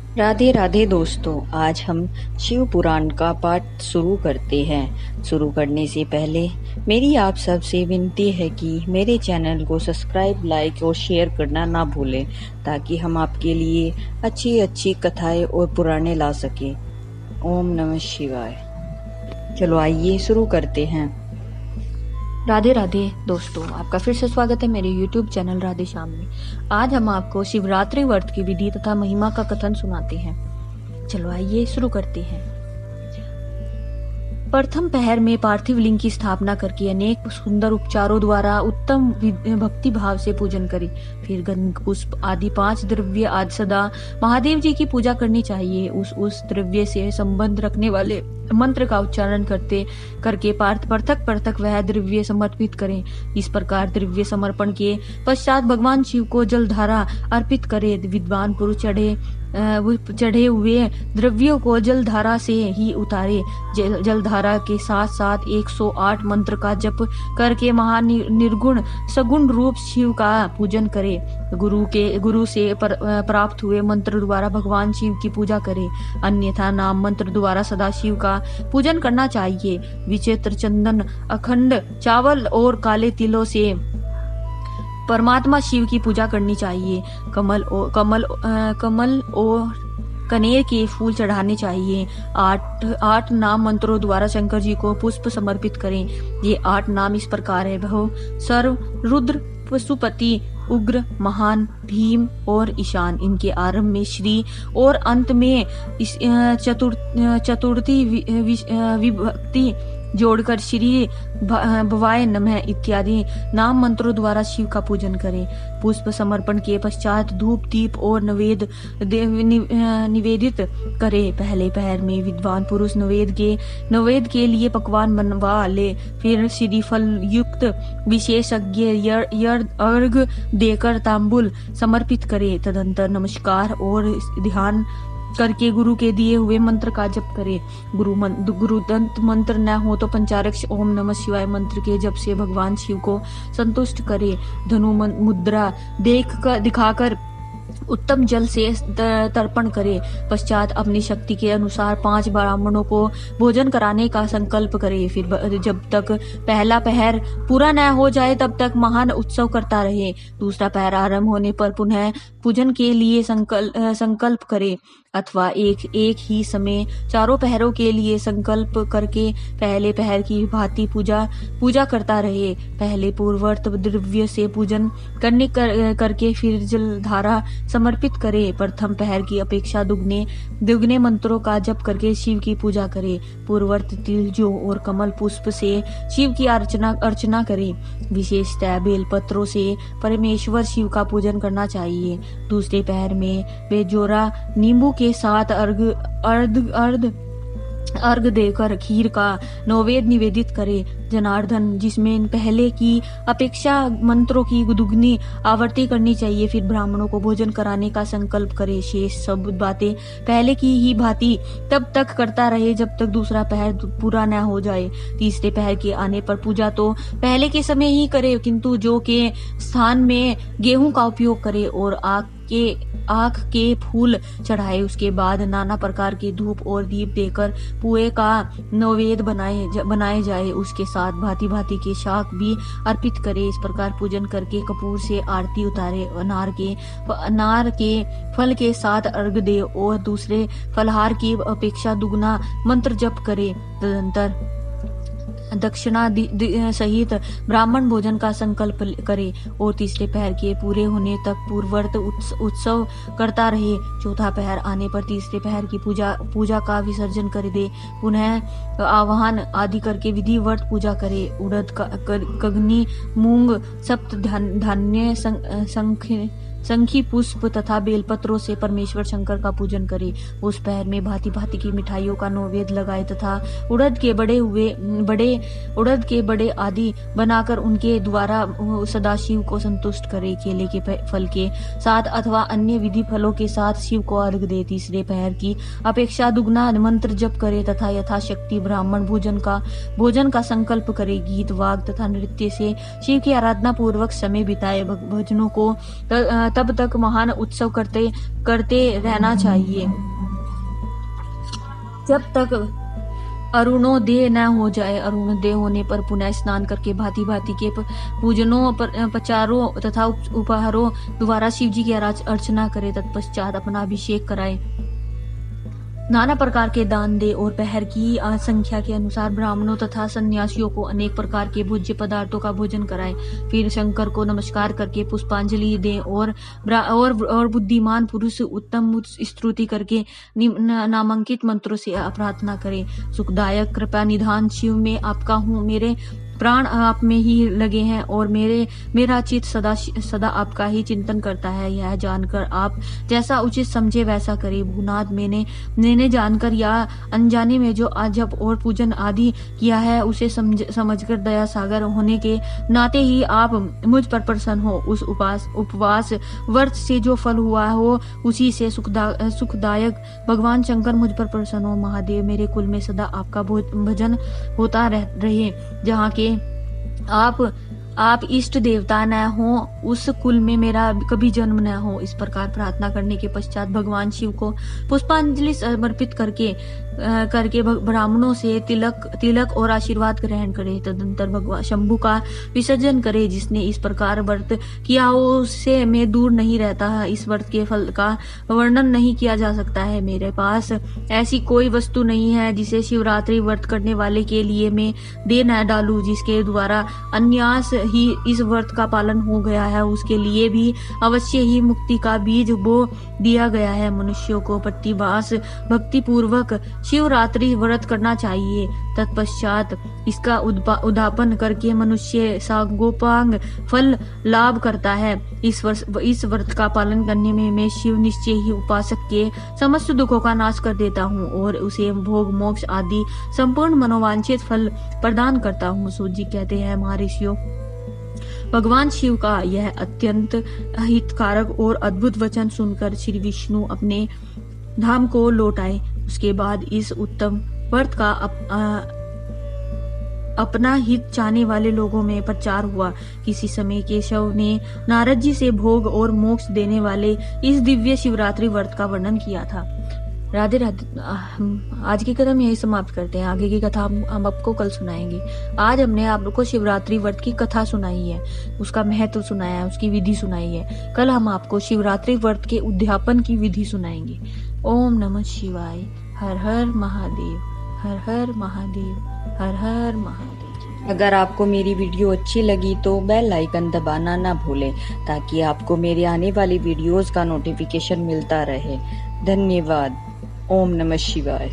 राधे राधे दोस्तों, आज हम शिव पुराण का पाठ शुरू करते हैं। शुरू करने से पहले मेरी आप सबसे विनती है कि मेरे चैनल को सब्सक्राइब, लाइक और शेयर करना ना भूलें, ताकि हम आपके लिए अच्छी अच्छी कथाएं और पुराणे ला सकें। ओम नमः शिवाय। चलो आइए शुरू करते हैं। राधे राधे दोस्तों, आपका फिर से स्वागत है मेरे YouTube चैनल राधे श्याम में। आज हम आपको शिवरात्रि व्रत की विधि तथा महिमा का कथन सुनाते हैं। चलो आइए शुरू करते हैं। प्रथम पहर में पार्थिव लिंग की स्थापना करके अनेक सुंदर उपचारों द्वारा उत्तम भक्ति भाव से पूजन करें। फिर गंध, पुष्प आदि 5 द्रव्य आज सदा महादेव जी की पूजा करनी चाहिए। उस द्रव्य से संबंध रखने वाले मंत्र का उच्चारण करके पृथक पृथक वह द्रव्य समर्पित करें। इस प्रकार द्रव्य समर्पण के पश्चात भगवान शिव को जलधारा अर्पित करें। विद्वान पुरुष चढ़े हुए द्रव्यों को जलधारा से ही उतारे। जलधारा के साथ साथ 108 मंत्र का जप करके निर्गुण सगुण रूप शिव का पूजन करे। गुरु से प्राप्त हुए मंत्र द्वारा भगवान शिव की पूजा करे, अन्यथा नाम मंत्र द्वारा सदा शिव का पूजन करना चाहिए। विचित्र चंदन, अखंड चावल और काले तिलों से परमात्मा शिव की पूजा करनी चाहिए। कमल और कनेर के फूल चढ़ाने चाहिए। 8 नाम मंत्रों द्वारा शंकर जी को पुष्प समर्पित करें। ये 8 नाम इस प्रकार है: भव, सर्व, रुद्र, पशुपति, उग्र, महान, भीम और ईशान। इनके आरंभ में श्री और अंत में चतुर्थी विभक्ति जोड़कर श्री भवाय नमः इत्यादि नाम मंत्रों द्वारा शिव का पूजन करें। पुष्प समर्पण के पश्चात धूप, दीप और निवेदित करें। पहले पहर में विद्वान पुरुष नवेद के लिए पकवान बनवा ले। फिर श्रीफल युक्त विशेषज्ञ अर्घ देकर तांबुल समर्पित करे। तदंतर नमस्कार और ध्यान करके गुरु के दिए हुए मंत्र का जप करे। गुरु दंत मंत्र न हो तो पंचाक्षर ओम नमः शिवाय मंत्र के जप से भगवान शिव को संतुष्ट करे। धनु मुद्रा दिखाकर उत्तम जल से तर्पण करे। पश्चात अपनी शक्ति के अनुसार 5 ब्राह्मणों को भोजन कराने का संकल्प करे। फिर जब तक पहला पहर पूरा न हो जाए तब तक महान उत्सव करता रहे। दूसरा पहर आरंभ होने पर पुनः पूजन के लिए संकल्प करे, अथवा एक ही समय चारों पहरों के लिए संकल्प करके पहले पहर की भांति पूजा करता रहे। पहले पूर्ववर्त द्रव्य से पूजन करके फिर जलधारा समर्पित करे। प्रथम पहर की अपेक्षा दुगने मंत्रों का जप करके शिव की पूजा करे। पूर्ववर्त तिल, जौ और कमल पुष्प से शिव की अर्चना करे। विशेषतः बेल पत्रों से परमेश्वर शिव का पूजन करना चाहिए। दूसरे पहर में बेजोरा नींबू के साथ अर्घ देकर खीर का नैवेद्य निवेदित करे। जनार्दन, जिसमें पहले की अपेक्षा मंत्रों की दुगनी आवर्ती करनी चाहिए। फिर ब्राह्मणों को भोजन कराने का संकल्प करे। शेष सब बातें पहले की ही भांति तब तक करता रहे जब तक दूसरा पहर पूरा न हो जाए। तीसरे पहर के आने पर पूजा तो पहले के समय ही करे, किंतु जौ के स्थान में गेहूं का उपयोग करे और आँख के फूल चढ़ाए। उसके बाद नाना प्रकार के धूप और दीप देकर पुए का नैवेद्य बनाए जाए। उसके साथ भांति भांति के शाक भी अर्पित करे। इस प्रकार पूजन करके कपूर से आरती उतारे। अनार के फल के साथ अर्घ दे और दूसरे फलहार की अपेक्षा दुगना मंत्र जप करे। तदंतर दक्षिणा सहित ब्राह्मण भोजन का संकल्प करे और तीसरे पहर के पूरे होने तक पूर्ववर्त उत्सव करता रहे। चौथा पहर आने पर तीसरे पहर की पूजा का विसर्जन कर दे। पुनः आवाहन आदि करके विधिवत पूजा करे। उड़द, कगनी, मूंग, सप्त धान्य, शंखी पुष्प तथा बेलपत्रों से परमेश्वर शंकर का पूजन करे। उस पहर में भांति भांति की मिठाइयों का नैवेद्य लगाए तथा उड़द के बड़े आदि बनाकर उनके द्वारा सदाशिव को संतुष्ट करे। केले के फल के साथ अथवा अन्य विधि फलों के साथ शिव को अर्घ दे। तीसरे पहर की अपेक्षा दुगना मंत्र जप करे तथा यथाशक्ति ब्राह्मण भोजन का संकल्प करे। गीत, वाग तथा नृत्य से शिव की आराधना पूर्वक समय बिताए। भजनों को तब तक महान उत्सव करते रहना चाहिए जब तक अरुणोदय न हो जाए। अरुणोदय होने पर पुनः स्नान करके भांति भांति के पूजनों पचारों तथा उपहारों द्वारा शिव जी की अर्चना करे। तत्पश्चात अपना अभिषेक कराए, नाना प्रकार के दान दे और पहर की संख्या के अनुसार ब्राह्मणों तथा सन्यासियों को अनेक प्रकार के भोज्य पदार्थों का भोजन कराए। फिर शंकर को नमस्कार करके पुष्पांजलि दे और बुद्धिमान पुरुष उत्तम स्तुति करके नामांकित मंत्रों से प्रार्थना करे। सुखदायक कृपा निधान शिव में आपका हूँ, मेरे प्राण आप में ही लगे हैं और मेरा चित्त सदा आपका ही चिंतन करता है। यह जानकर आप जैसा उचित समझे वैसा करे। भूनाथ मैंने जानकर या अनजाने में जो जप और पूजन आदि किया है उसे समझकर दया सागर होने के नाते ही आप मुझ पर प्रसन्न हो। उस उपवास व्रत से जो फल हुआ हो उसी से सुखदायक भगवान शंकर मुझ पर प्रसन्न हो। महादेव मेरे कुल में सदा आपका भजन होता रहे। जहाँ के आप इष्ट देवता न हो उस कुल में मेरा कभी जन्म न हो। इस प्रकार प्रार्थना करने के पश्चात भगवान शिव को पुष्पांजलि समर्पित करके ब्राह्मणों से तिलक और आशीर्वाद ग्रहण करे। तदंतर भगवान शंभु का विसर्जन करे। जिसने इस प्रकार व्रत किया हो उससे मैं दूर नहीं रहता। इस व्रत के फल का वर्णन नहीं किया जा सकता है। मेरे पास ऐसी कोई वस्तु नहीं है जिसे शिवरात्रि व्रत करने वाले के लिए मैं दे न डालूं। जिसके द्वारा अन्यास ही इस व्रत का पालन हो गया है उसके लिए भी अवश्य ही मुक्ति का बीज बो दिया गया है। मनुष्यों को प्रतिभास भक्ति पूर्वक शिवरात्रि व्रत करना चाहिए। तत्पश्चात इसका उद्यापन करके मनुष्य सागोपांग फल लाभ करता है। इस व्रत का पालन करने में मैं शिव निश्चय ही उपासक के समस्त दुखों का नाश कर देता हूँ और उसे भोग मोक्ष आदि संपूर्ण मनोवांछित फल प्रदान करता हूँ। सूत जी कहते हैं, महर्षियों, भगवान शिव का यह अत्यंत हितकारक और अद्भुत वचन सुनकर श्री विष्णु अपने धाम को लौट आए। उसके बाद इस उत्तम व्रत का अपना हित चाहने वाले लोगों में प्रचार हुआ। किसी समय केशव ने नारद जी से भोग और मोक्ष देने वाले इस दिव्य शिवरात्रि व्रत का वर्णन किया था। राधे राधे। आज की कथा हम यही समाप्त करते हैं। आगे की कथा हम आपको कल सुनाएंगे। आज हमने आप लोग को शिवरात्रि व्रत की कथा सुनाई है, उसका महत्व सुनाया है, उसकी विधि सुनाई है। कल हम आपको शिवरात्रि व्रत के उद्यापन की विधि सुनाएंगे। ओम नमः शिवाय। हर हर महादेव, हर हर महादेव, हर हर महादेव। अगर आपको मेरी वीडियो अच्छी लगी तो बेल आइकन दबाना ना भूलें ताकि आपको मेरे आने वाली वीडियोस का नोटिफिकेशन मिलता रहे। धन्यवाद। ओम नमः शिवाय।